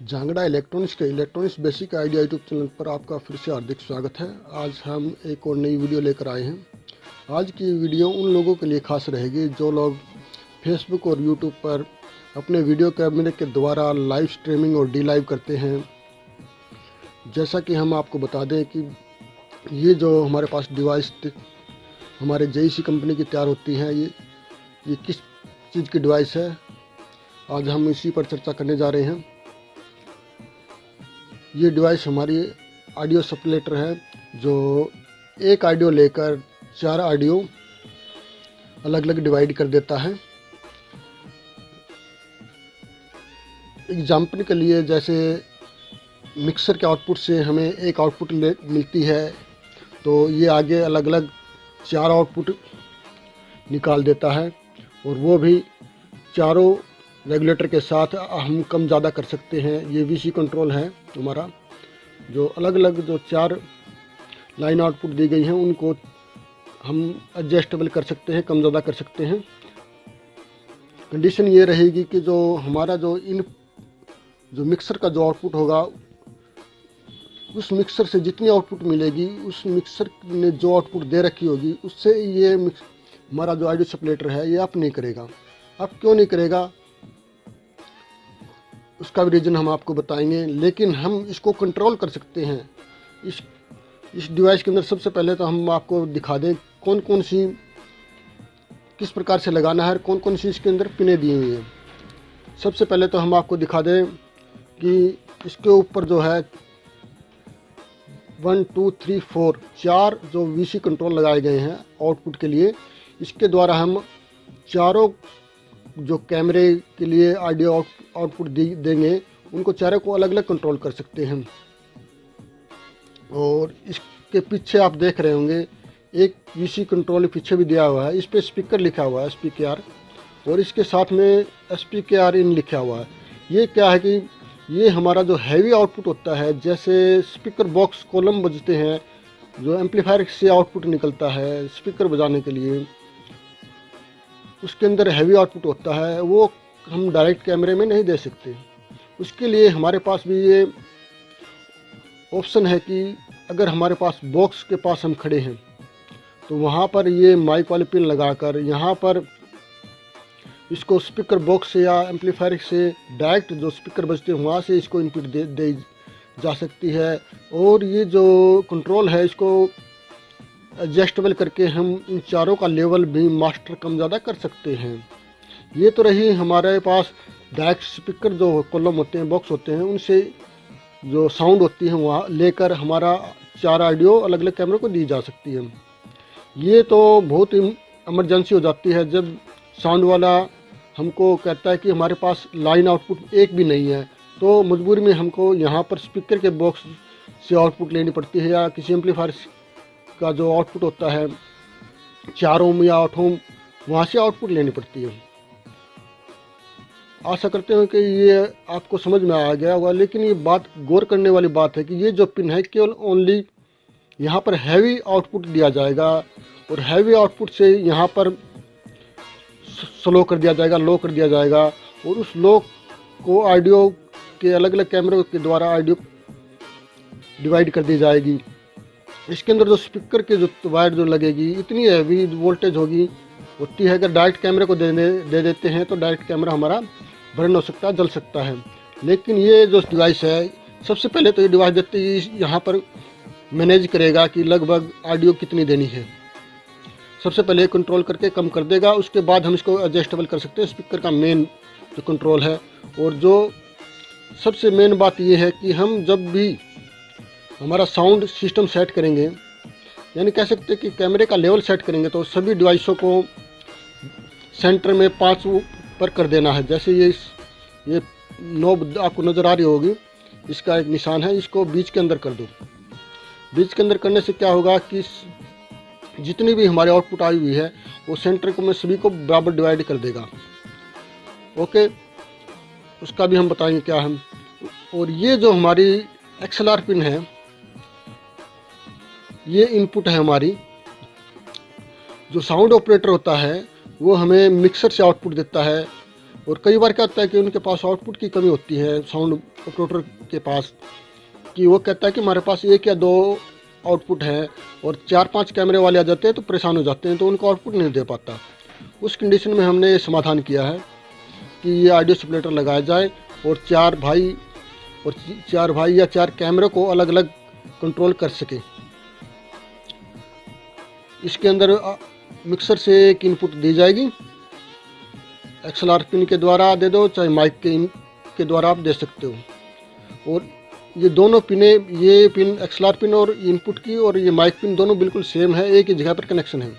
Jhangra electronics के electronics basic idea YouTube channel पर आपका फिर से हार्दिक स्वागत है। आज हम एक और नई वीडियो लेकर आए हैं। आज की वीडियो उन लोगों के लिए खास रहेगी जो लोग फेसबुक और यूट्यूब पर अपने वीडियो कैमरे के द्वारा लाइव स्ट्रीमिंग और डी लाइव करते हैं। जैसा कि हम आपको बता दें कि ये जो हमारे पास डिवाइस हमारे JEC कंपनी की तैयार होती हैं, ये किस चीज़ की डिवाइस है, आज हम इसी पर चर्चा करने जा रहे हैं। ये डिवाइस हमारी ऑडियो सप्लेटर है जो एक ऑडियो लेकर 4 ऑडियो अलग अलग डिवाइड कर देता है। एग्जाम्पल के लिए, जैसे मिक्सर के आउटपुट से हमें एक आउटपुट मिलती है, तो ये आगे अलग अलग 4 आउटपुट निकाल देता है और वो भी चारों रेगुलेटर के साथ हम कम ज़्यादा कर सकते हैं। ये VC कंट्रोल है हमारा, जो अलग अलग जो 4 लाइन आउटपुट दी गई हैं उनको हम एडजस्टेबल कर सकते हैं, कम ज़्यादा कर सकते हैं। कंडीशन ये रहेगी कि जो हमारा जो मिक्सर का जो आउटपुट होगा, उस मिक्सर से जितनी आउटपुट मिलेगी, उस मिक्सर ने जो आउटपुट दे रखी होगी, उससे ये हमारा जो ऑडियो सप्लेटर है ये अप नहीं करेगा। अब क्यों नहीं करेगा, उसका भी रीज़न हम आपको बताएंगे, लेकिन हम इसको कंट्रोल कर सकते हैं। इस डिवाइस के अंदर सबसे पहले तो हम आपको दिखा दें कौन कौन सी किस प्रकार से लगाना है और कौन कौन सी इसके अंदर पिनें दी हुई हैं। सबसे पहले तो हम आपको दिखा दें कि इसके ऊपर जो है 1 2 3 4 4 जो VC कंट्रोल लगाए गए हैं आउटपुट के लिए। इसके द्वारा हम चारों जो कैमरे के लिए ऑडियो आउटपुट देंगे, उनको चारों को अलग अलग कंट्रोल कर सकते हैं। और इसके पीछे आप देख रहे होंगे एक VC कंट्रोल पीछे भी दिया हुआ है, इस पे स्पीकर लिखा हुआ है SPKR, और इसके साथ में SPKR इन लिखा हुआ है। ये क्या है कि ये हमारा जो हैवी आउटपुट होता है, जैसे स्पीकर बॉक्स कॉलम बजते हैं, जो एम्पलीफायर से आउटपुट निकलता है स्पीकर बजाने के लिए, उसके अंदर हैवी आउटपुट होता है, वो हम डायरेक्ट कैमरे में नहीं दे सकते। उसके लिए हमारे पास भी ये ऑप्शन है कि अगर हमारे पास बॉक्स के पास हम खड़े हैं तो वहाँ पर ये माइक वाली पिन लगाकर यहाँ पर इसको स्पीकर बॉक्स से या एम्पलीफायर से डायरेक्ट जो स्पीकर बजते हैं वहाँ से इसको इनपुट दे जा सकती है। और ये जो कंट्रोल है, इसको एडजस्टेबल करके हम इन चारों का लेवल भी मास्टर कम ज़्यादा कर सकते हैं। ये तो रही हमारे पास डायरेक्ट स्पीकर जो कॉलम होते हैं, बॉक्स होते हैं, उनसे जो साउंड होती है वहाँ लेकर हमारा 4 ऑडियो अलग अलग कैमरे को दी जा सकती है। ये तो बहुत इमरजेंसी हो जाती है जब साउंड वाला हमको कहता है कि हमारे पास लाइन आउटपुट एक भी नहीं है, तो मजबूरी में हमको यहाँ पर स्पीकर के बॉक्स से आउटपुट लेनी पड़ती है, या किसी एम्पलीफायर का जो आउटपुट होता है 4 ओम या 8 ओम, वहाँ से आउटपुट लेनी पड़ती है। आशा करते हैं कि ये आपको समझ में आ गया होगा, लेकिन ये बात गौर करने वाली बात है कि ये जो पिन है केवल ओनली यहाँ पर हैवी आउटपुट दिया जाएगा, और हैवी आउटपुट से यहाँ पर स्लो कर दिया जाएगा, लो कर दिया जाएगा, और उस लो को ऑडियो के अलग अलग कैमरों के द्वारा ऑडियो डिवाइड कर दी जाएगी। इसके अंदर जो स्पीकर के जो वायर जो लगेगी, इतनी हैवी वोल्टेज होती है, अगर डायरेक्ट कैमरे को दे देते हैं तो डायरेक्ट कैमरा हमारा बर्न हो सकता है, जल सकता है। लेकिन ये जो डिवाइस है, सबसे पहले तो ये डिवाइस देते ही यहाँ पर मैनेज करेगा कि लगभग ऑडियो कितनी देनी है। सबसे पहले कंट्रोल करके कम कर देगा, उसके बाद हम इसको एडजस्टेबल कर सकते हैं। स्पीकर का मेन जो कंट्रोल है, और जो सबसे मेन बात ये है कि हम जब भी हमारा साउंड सिस्टम सेट करेंगे, यानी कह सकते हैं कि कैमरे का लेवल सेट करेंगे, तो सभी डिवाइसों को सेंटर में 5 पर कर देना है। जैसे ये नोब आपको नज़र आ रही होगी, इसका एक निशान है, इसको बीच के अंदर कर दो। बीच के अंदर करने से क्या होगा कि जितनी भी हमारी आउटपुट आई हुई है वो सेंटर को में सभी को बराबर डिवाइड कर देगा। ओके, उसका भी हम बताएंगे क्या है। और ये जो हमारी XLR पिन है, ये इनपुट है हमारी। जो साउंड ऑपरेटर होता है वो हमें मिक्सर से आउटपुट देता है, और कई बार क्या होता है कि उनके पास आउटपुट की कमी होती है साउंड ऑपरेटर के पास, कि वो कहता है कि हमारे पास 1 या 2 आउटपुट है और 4-5 कैमरे वाले आ जाते हैं तो परेशान हो जाते हैं, तो उनको आउटपुट नहीं दे पाता। उस कंडीशन में हमने समाधान किया है कि ये ऑडियो स्प्लिटर लगाया जाए और 4 भाई या 4 कैमरे को अलग अलग कंट्रोल कर सके। इसके अंदर मिक्सर से एक इनपुट दी जाएगी, XLR पिन के द्वारा दे दो, चाहे माइक के द्वारा आप दे सकते हो। और ये दोनों पिनें, ये पिन XLR पिन और इनपुट की और ये माइक पिन दोनों बिल्कुल सेम है, एक ही जगह पर कनेक्शन है।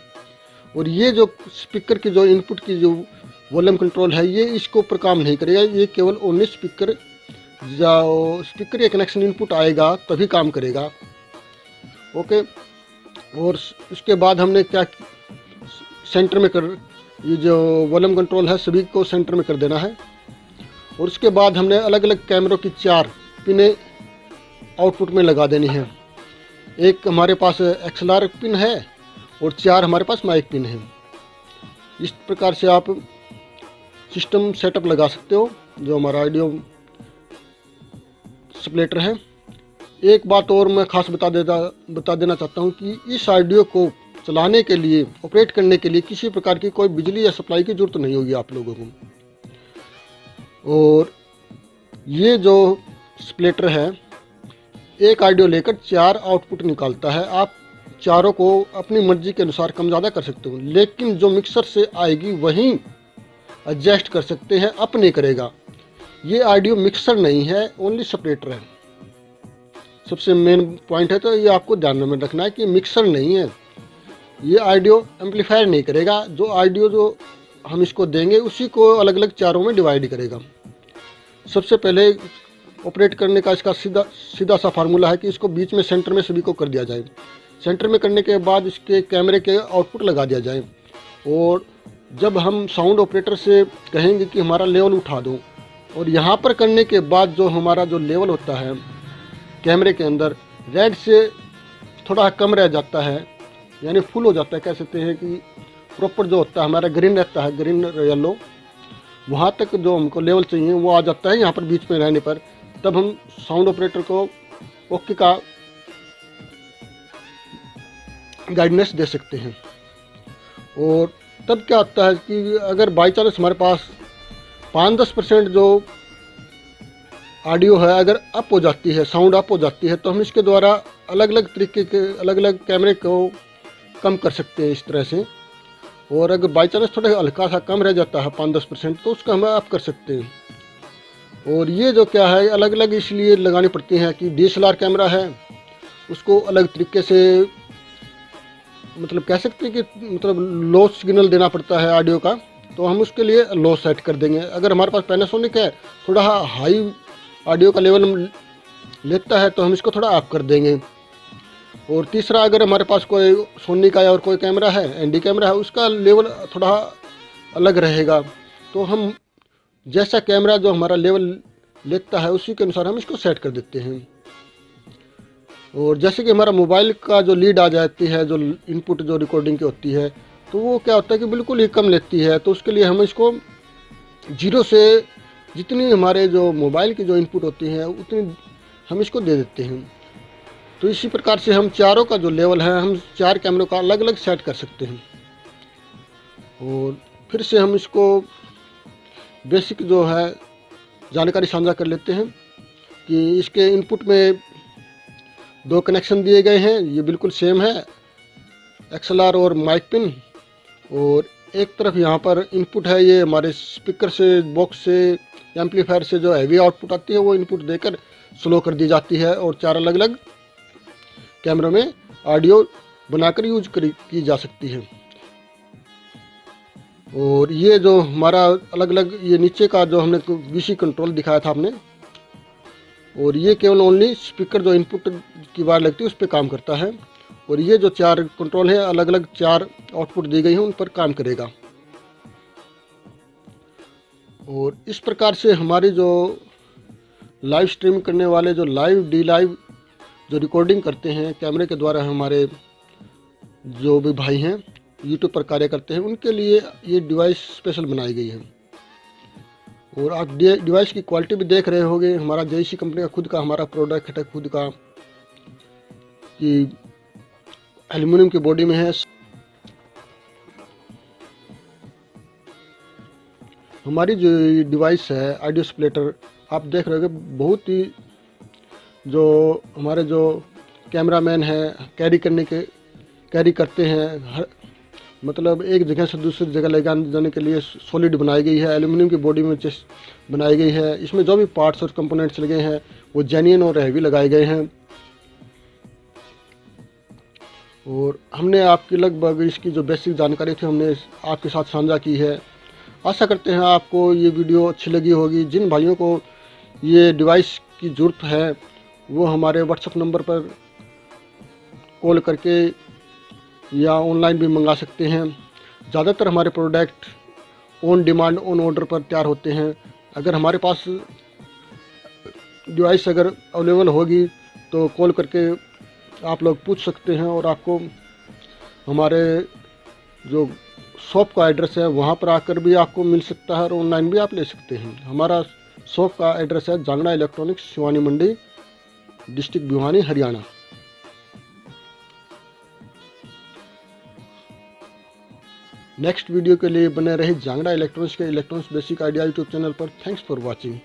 और ये जो स्पीकर की जो इनपुट की जो वॉल्यूम कंट्रोल है, ये इसके ऊपर काम नहीं करेगा, ये केवल ओनली स्पीकर के कनेक्शन इनपुट आएगा तभी काम करेगा। ओके। और उसके बाद हमने क्या सेंटर में ये जो वॉल्यूम कंट्रोल है सभी को सेंटर में कर देना है। और उसके बाद हमने अलग अलग कैमरों की 4 पिनें आउटपुट में लगा देनी है। एक हमारे पास XLR पिन है और 4 हमारे पास माइक पिन है। इस प्रकार से आप सिस्टम सेटअप लगा सकते हो जो हमारा ऑडियो स्प्लिटर है। एक बात और मैं खास बता देना चाहता हूँ कि इस ऑडियो को चलाने के लिए, ऑपरेट करने के लिए किसी प्रकार की कोई बिजली या सप्लाई की ज़रूरत नहीं होगी आप लोगों को। और ये जो स्प्लिटर है एक ऑडियो लेकर 4 आउटपुट निकालता है। आप चारों को अपनी मर्जी के अनुसार कम ज़्यादा कर सकते हो, लेकिन जो मिक्सर से आएगी वहीं एडजस्ट कर सकते हैं, अप नहीं करेगा। ये ऑडियो मिक्सर नहीं है, ओनली स्प्लिटर है। सबसे मेन पॉइंट है, तो ये आपको ध्यान में रखना है कि मिक्सर नहीं है, ये ऑडियो एम्पलीफायर नहीं करेगा। जो ऑडियो जो हम इसको देंगे उसी को अलग अलग चारों में डिवाइड करेगा। सबसे पहले ऑपरेट करने का इसका सीधा सा फार्मूला है कि इसको बीच में सेंटर में सभी को कर दिया जाए। सेंटर में करने के बाद इसके कैमरे के आउटपुट लगा दिया जाए। और जब हम साउंड ऑपरेटर से कहेंगे कि हमारा लेवल उठा दो, और यहाँ पर करने के बाद जो हमारा जो लेवल होता है कैमरे के अंदर रेड से थोड़ा कम रह जाता है, यानी फुल हो जाता है, कह सकते हैं कि प्रॉपर जो होता है हमारा ग्रीन रहता है, ग्रीन येलो, वहाँ तक जो हमको लेवल चाहिए वो आ जाता है। यहाँ पर बीच में रहने पर तब हम साउंड ऑपरेटर को ओके का गाइडेंस दे सकते हैं। और तब क्या होता है कि अगर बाई चांस हमारे पास 5-10% जो ऑडियो है अगर अप हो जाती है, साउंड अप हो जाती है, तो हम इसके द्वारा अलग अलग तरीके के अलग अलग कैमरे को कम कर सकते हैं इस तरह से। और अगर बाई चांस थोड़ा हल्का सा कम रह जाता है 5-10%, तो उसका हम अप कर सकते हैं। और ये जो क्या है अलग अलग इसलिए लगानी पड़ती हैं कि DSLR कैमरा है उसको अलग तरीके से, मतलब कह सकते हैं कि मतलब लो सिग्नल देना पड़ता है ऑडियो का, तो हम उसके लिए लो सेट कर देंगे। अगर हमारे पास पैनासोनिक है, थोड़ा हाई ऑडियो का लेवल लेता है तो हम इसको थोड़ा अप कर देंगे। और तीसरा, अगर हमारे पास कोई सोनी का और कोई कैमरा है, ND कैमरा है, उसका लेवल थोड़ा अलग रहेगा, तो हम जैसा कैमरा जो हमारा लेवल लेता है उसी के अनुसार हम इसको सेट कर देते हैं। और जैसे कि हमारा मोबाइल का जो लीड आ जाती है, जो इनपुट जो रिकॉर्डिंग की होती है, तो वो क्या होता है कि बिल्कुल ही कम लेती है, तो उसके लिए हम इसको 0 से जितनी हमारे जो मोबाइल की जो इनपुट होती है उतनी हम इसको दे देते हैं। तो इसी प्रकार से हम चारों का जो लेवल है हम 4 कैमरों का अलग अलग सेट कर सकते हैं। और फिर से हम इसको बेसिक जो है जानकारी साझा कर लेते हैं कि इसके इनपुट में 2 कनेक्शन दिए गए हैं, ये बिल्कुल सेम है, XLR और माइक पिन। और एक तरफ यहाँ पर इनपुट है, ये हमारे स्पीकर से, बॉक्स से, एम्पलीफायर से जो हैवी आउटपुट आती है वो इनपुट देकर स्लो कर दी जाती है और 4 अलग अलग कैमरों में ऑडियो बनाकर यूज की जा सकती है। और ये जो हमारा अलग अलग ये नीचे का जो हमने VC कंट्रोल दिखाया था आपने, और ये केवल ओनली स्पीकर जो इनपुट की वायर लगती है उस पर काम करता है। और ये जो 4 कंट्रोल है अलग अलग 4 आउटपुट दी गई हैं उन पर काम करेगा। और इस प्रकार से हमारी जो लाइव स्ट्रीम करने वाले जो लाइव डी लाइव जो रिकॉर्डिंग करते हैं कैमरे के द्वारा, हमारे जो भी भाई हैं यूट्यूब पर कार्य करते हैं, उनके लिए ये डिवाइस स्पेशल बनाई गई है। और आप डिवाइस की क्वालिटी भी देख रहे होंगे। हमारा JEC कंपनी का खुद का हमारा प्रोडक्ट है, खुद का, कि एल्युमिनियम की बॉडी में है। हमारी जो डिवाइस है ऑडियो स्प्लिटर, आप देख रहे होंगे, बहुत ही जो हमारे जो कैमरामैन हैं कैरी करते हैं, मतलब एक जगह से दूसरी जगह ले जाने के लिए सॉलिड बनाई गई है, एल्युमिनियम की बॉडी में बनाई गई है। इसमें जो भी पार्ट्स और कंपोनेंट्स लगे हैं वो जेन्युइन और हैवी लगाए गए हैं। और हमने आपकी लगभग इसकी जो बेसिक जानकारी थी हमने आपके साथ साझा की है। आशा करते हैं आपको ये वीडियो अच्छी लगी होगी। जिन भाइयों को ये डिवाइस की ज़रूरत है वो हमारे व्हाट्सएप नंबर पर कॉल करके या ऑनलाइन भी मंगा सकते हैं। ज़्यादातर हमारे product on demand on order पर तैयार होते हैं। अगर हमारे पास डिवाइस अगर अवेलेबल होगी तो कॉल करके आप लोग पूछ सकते हैं, और आपको हमारे जो शॉप का एड्रेस है वहाँ पर आकर भी आपको मिल सकता है, और ऑनलाइन भी आप ले सकते हैं। हमारा शॉप का एड्रेस है Jangra electronics, Shivani Mandi, district Bhiwani, Haryana. Next video के लिए बने रहे जांगड़ा इलेक्ट्रॉनिक्स के electronics basic idea YouTube channel पर। Thanks for watching.